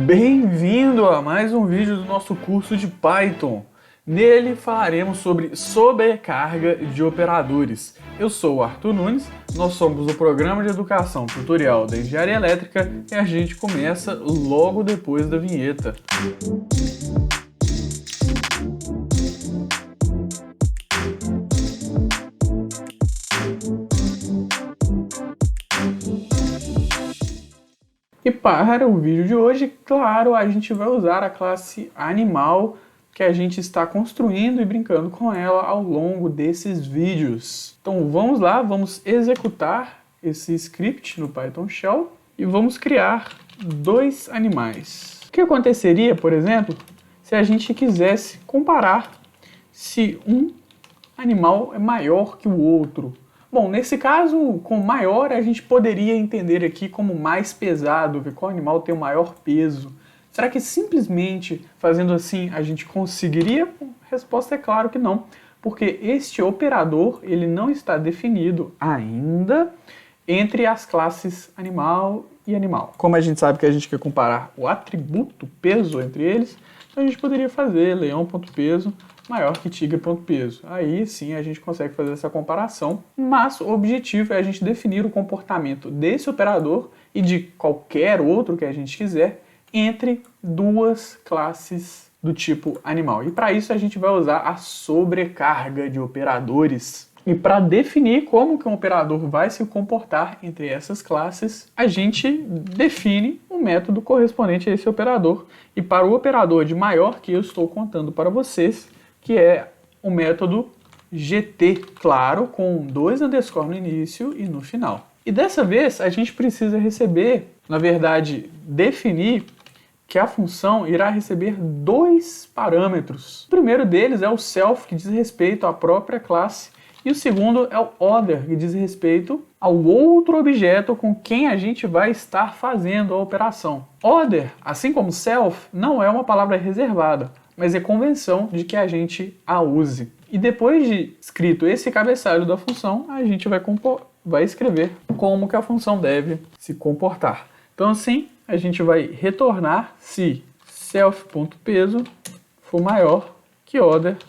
Bem-vindo a mais um vídeo do nosso curso de Python. Nele falaremos sobre sobrecarga de operadores. Eu sou o Arthur Nunes, nós somos do Programa de Educação Tutorial da Engenharia Elétrica e a gente começa logo depois da vinheta. E para o vídeo de hoje, claro, a gente vai usar a classe animal que a gente está construindo e brincando com ela ao longo desses vídeos. Então vamos lá, vamos executar esse script no Python Shell e vamos criar dois animais. O que aconteceria, por exemplo, se a gente quisesse comparar se um animal é maior que o outro? Bom, nesse caso, com maior, a gente poderia entender aqui como mais pesado, que qual animal tem o maior peso. Será que simplesmente fazendo assim a gente conseguiria? A resposta é claro que não, porque este operador ele não está definido ainda entre as classes animal e animal. Como a gente sabe que a gente quer comparar o atributo peso entre eles, então a gente poderia fazer leão.peso maior que tigre.peso. Aí sim a gente consegue fazer essa comparação, mas o objetivo é a gente definir o comportamento desse operador e de qualquer outro que a gente quiser entre duas classes do tipo animal. E para isso a gente vai usar a sobrecarga de operadores. E para definir como que um operador vai se comportar entre essas classes, a gente define um método correspondente a esse operador. E para o operador de maior que eu estou contando para vocês, que é o método GT, claro, com 2 underscore no início e no final. E dessa vez a gente precisa receber, na verdade, definir que a função irá receber dois parâmetros. O primeiro deles é o self, que diz respeito à própria classe, e o segundo é o other, que diz respeito ao outro objeto com quem a gente vai estar fazendo a operação. Other, assim como self, não é uma palavra reservada, mas é convenção de que a gente a use. E depois de escrito esse cabeçalho da função, a gente vai escrever como que a função deve se comportar. Então assim, a gente vai retornar se self.peso for maior que other.peso.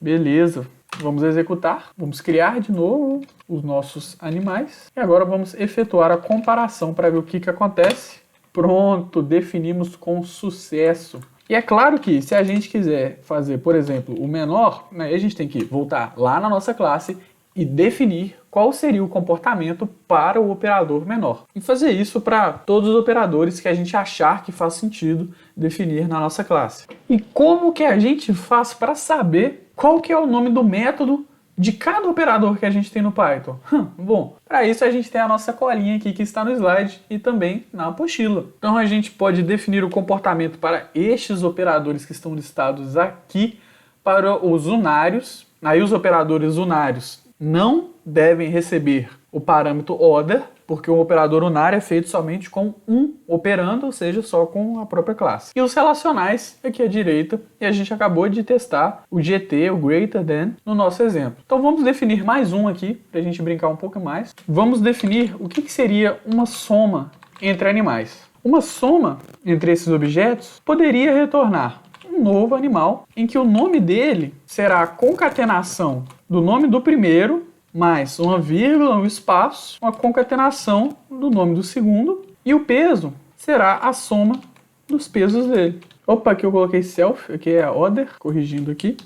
Beleza, vamos executar, vamos criar de novo os nossos animais e agora vamos efetuar a comparação para ver o que acontece. Pronto, definimos com sucesso. E é claro que se a gente quiser fazer, por exemplo, o menor, né, a gente tem que voltar lá na nossa classe e definir qual seria o comportamento para o operador menor. E fazer isso para todos os operadores que a gente achar que faz sentido definir na nossa classe. E como que a gente faz para saber qual que é o nome do método de cada operador que a gente tem no Python? Bom, para isso a gente tem a nossa colinha aqui que está no slide e também na apostila. Então a gente pode definir o comportamento para estes operadores que estão listados aqui para os unários. Aí os operadores unários não devem receber o parâmetro other, porque o operador unário é feito somente com um operando, ou seja, só com a própria classe. E os relacionais aqui à direita, e a gente acabou de testar o GT, o greater than, no nosso exemplo. Então vamos definir mais um aqui, para a gente brincar um pouco mais. Vamos definir o que seria uma soma entre animais. Uma soma entre esses objetos poderia retornar um novo animal, em que o nome dele será a concatenação do nome do primeiro, mais uma vírgula, um espaço, uma concatenação do nome do segundo, e o peso será a soma dos pesos dele. Opa, aqui eu coloquei self, aqui é other, corrigindo aqui.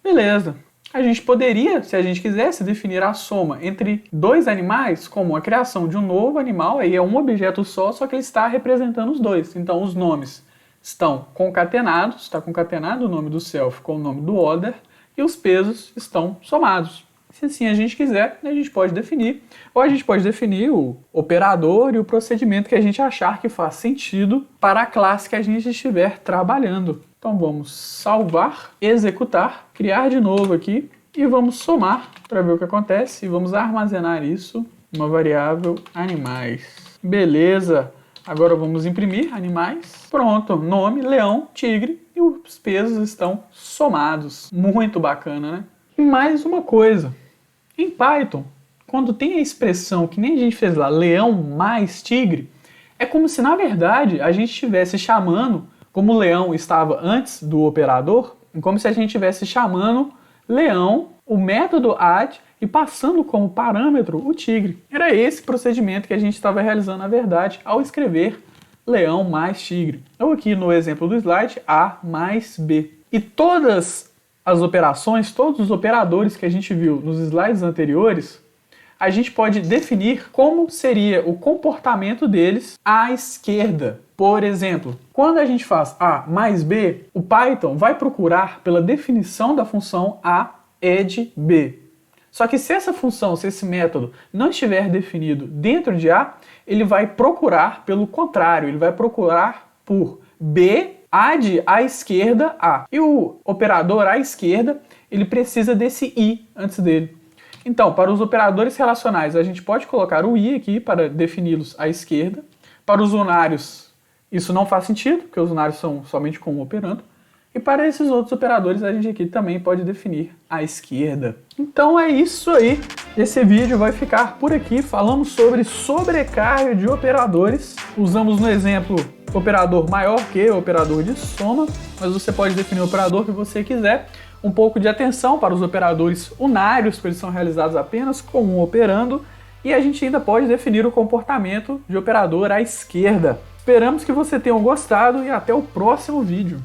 Beleza. A gente poderia, se a gente quisesse, definir a soma entre dois animais como a criação de um novo animal, aí é um objeto só que ele está representando os dois. Então os nomes estão concatenados, está concatenado o nome do self com o nome do other, e os pesos estão somados. Se assim a gente quiser, a gente pode definir, ou a gente pode definir o operador e o procedimento que a gente achar que faz sentido para a classe que a gente estiver trabalhando. Então vamos salvar, executar, criar de novo aqui e vamos somar para ver o que acontece e vamos armazenar isso numa variável animais. Beleza, agora vamos imprimir animais. Pronto, nome, leão, tigre e os pesos estão somados. Muito bacana, né? E mais uma coisa, em Python, quando tem a expressão que nem a gente fez lá, leão mais tigre, É como se, na verdade, a gente estivesse chamando, como o leão estava antes do operador, como se a gente estivesse chamando leão, o método add, e passando como parâmetro o tigre. Era esse procedimento que a gente estava realizando, na verdade, ao escrever leão mais tigre. Ou aqui no exemplo do slide, A mais B. E todas as operações, todos os operadores que a gente viu nos slides anteriores, a gente pode definir como seria o comportamento deles à esquerda. Por exemplo, quando a gente faz A mais B, o Python vai procurar pela definição da função A add B. Só que se essa função, se esse método não estiver definido dentro de A, ele vai procurar pelo contrário, ele vai procurar por B add à esquerda A. E o operador à esquerda, ele precisa desse I antes dele. Então, para os operadores relacionais, a gente pode colocar o I aqui para defini-los à esquerda. Para os unários, isso não faz sentido, porque os unários são somente com um operando. E para esses outros operadores, a gente aqui também pode definir à esquerda. Então é isso aí. Esse vídeo vai ficar por aqui. Falamos sobre sobrecarga de operadores. Usamos no exemplo operador maior que operador de soma, mas você pode definir o operador que você quiser. Um pouco de atenção para os operadores unários, porque eles são realizados apenas com um operando. E a gente ainda pode definir o comportamento de operador à esquerda. Esperamos que você tenha gostado e até o próximo vídeo.